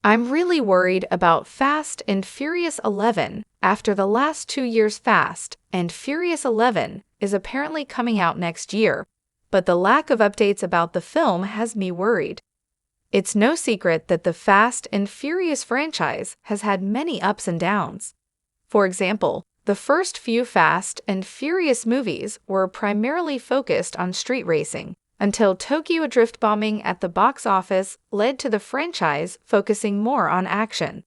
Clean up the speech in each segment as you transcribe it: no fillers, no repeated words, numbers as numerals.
I'm really worried about Fast and Furious 11 after the last 2 years. Fast and Furious 11 is apparently coming out next year, but the lack of updates about the film has me worried. It's no secret that the Fast and Furious franchise has had many ups and downs. For example, the first few Fast and Furious movies were primarily focused on street racing, until Tokyo Drift bombing at the box office led to the franchise focusing more on action.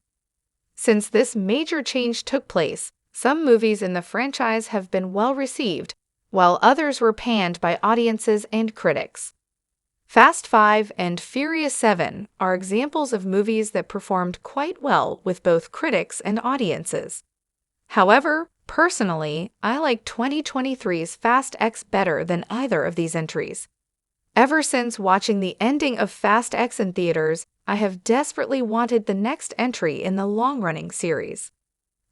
Since this major change took place, some movies in the franchise have been well received, while others were panned by audiences and critics. Fast 5 and Furious 7 are examples of movies that performed quite well with both critics and audiences. However, personally, I like 2023's Fast X better than either of these entries. Ever since watching the ending of Fast X in theaters, I have desperately wanted the next entry in the long-running series.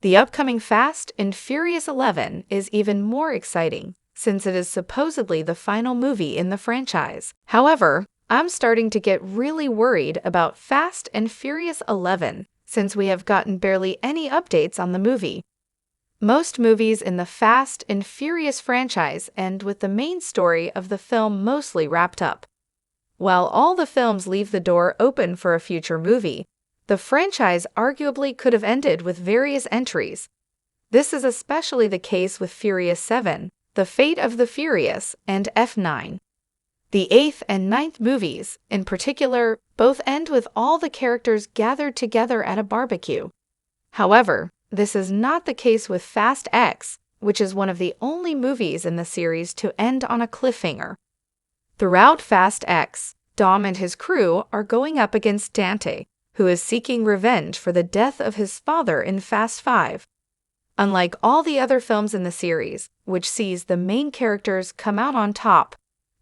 The upcoming Fast and Furious 11 is even more exciting, since it is supposedly the final movie in the franchise. However, I'm starting to get really worried about Fast and Furious 11, since we have gotten barely any updates on the movie. Most movies in the Fast and Furious franchise end with the main story of the film mostly wrapped up. While all the films leave the door open for a future movie, the franchise arguably could have ended with various entries. This is especially the case with Furious 7, The Fate of the Furious, and F9. The 8th and 9th movies, in particular, both end with all the characters gathered together at a barbecue. However, this is not the case with Fast X, which is one of the only movies in the series to end on a cliffhanger. Throughout Fast X, Dom and his crew are going up against Dante, who is seeking revenge for the death of his father in Fast 5. Unlike all the other films in the series, which sees the main characters come out on top,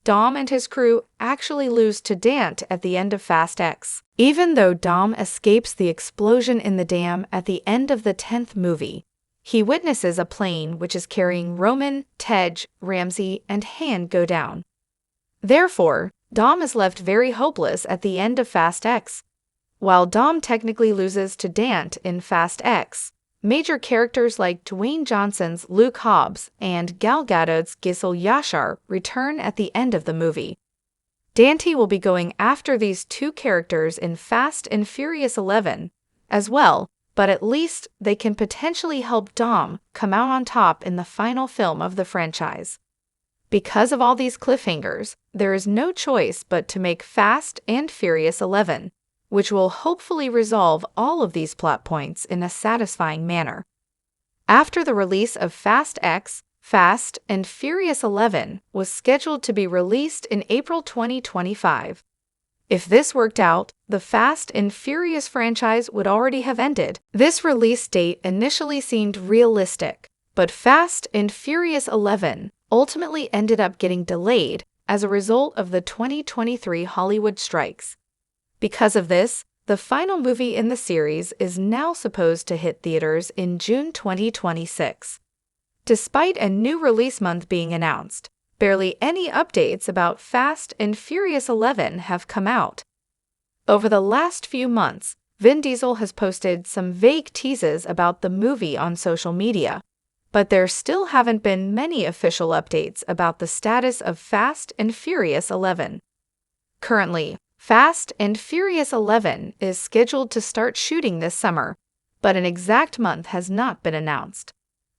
Dom and his crew actually lose to Dante at the end of Fast X. Even though Dom escapes the explosion in the dam at the end of the 10th movie, he witnesses a plane which is carrying Roman, Tej, Ramsey, and Han go down. Therefore, Dom is left very hopeless at the end of Fast X. While Dom technically loses to Dante in Fast X, major characters like Dwayne Johnson's Luke Hobbs and Gal Gadot's Giselle Yashar return at the end of the movie. Dante will be going after these two characters in Fast and Furious 11 as well, but at least they can potentially help Dom come out on top in the final film of the franchise. Because of all these cliffhangers, there is no choice but to make Fast and Furious 11, which will hopefully resolve all of these plot points in a satisfying manner. After the release of Fast X, Fast and Furious 11 was scheduled to be released in April 2025. If this worked out, the Fast and Furious franchise would already have ended. This release date initially seemed realistic, but Fast and Furious 11 ultimately ended up getting delayed as a result of the 2023 Hollywood strikes. Because of this, the final movie in the series is now supposed to hit theaters in June 2026. Despite a new release month being announced, barely any updates about Fast and Furious 11 have come out. Over the last few months, Vin Diesel has posted some vague teases about the movie on social media, but there still haven't been many official updates about the status of Fast and Furious 11. Currently, Fast and Furious 11 is scheduled to start shooting this summer, but an exact month has not been announced.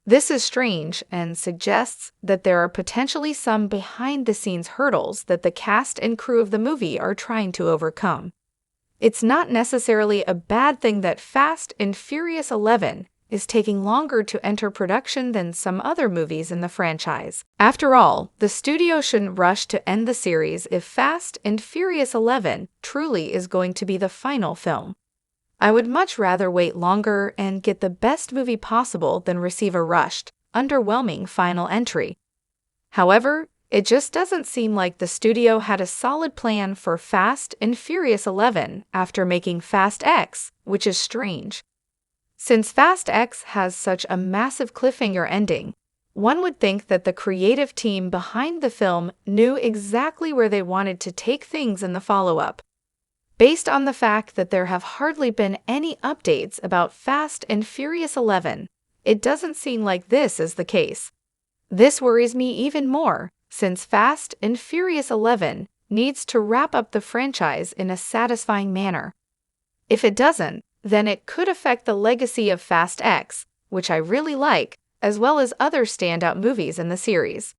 This is strange and suggests that there are potentially some behind-the-scenes hurdles that the cast and crew of the movie are trying to overcome. It's not necessarily a bad thing that Fast and Furious 11 is taking longer to enter production than some other movies in the franchise. After all, the studio shouldn't rush to end the series if Fast and Furious 11 truly is going to be the final film. I would much rather wait longer and get the best movie possible than receive a rushed, underwhelming final entry. However, it just doesn't seem like the studio had a solid plan for Fast and Furious 11 after making Fast X, which is strange. Since Fast X has such a massive cliffhanger ending, one would think that the creative team behind the film knew exactly where they wanted to take things in the follow-up. Based on the fact that there have hardly been any updates about Fast and Furious 11, it doesn't seem like this is the case. This worries me even more, since Fast and Furious 11 needs to wrap up the franchise in a satisfying manner. If it doesn't, then it could affect the legacy of Fast X, which I really like, as well as other standout movies in the series.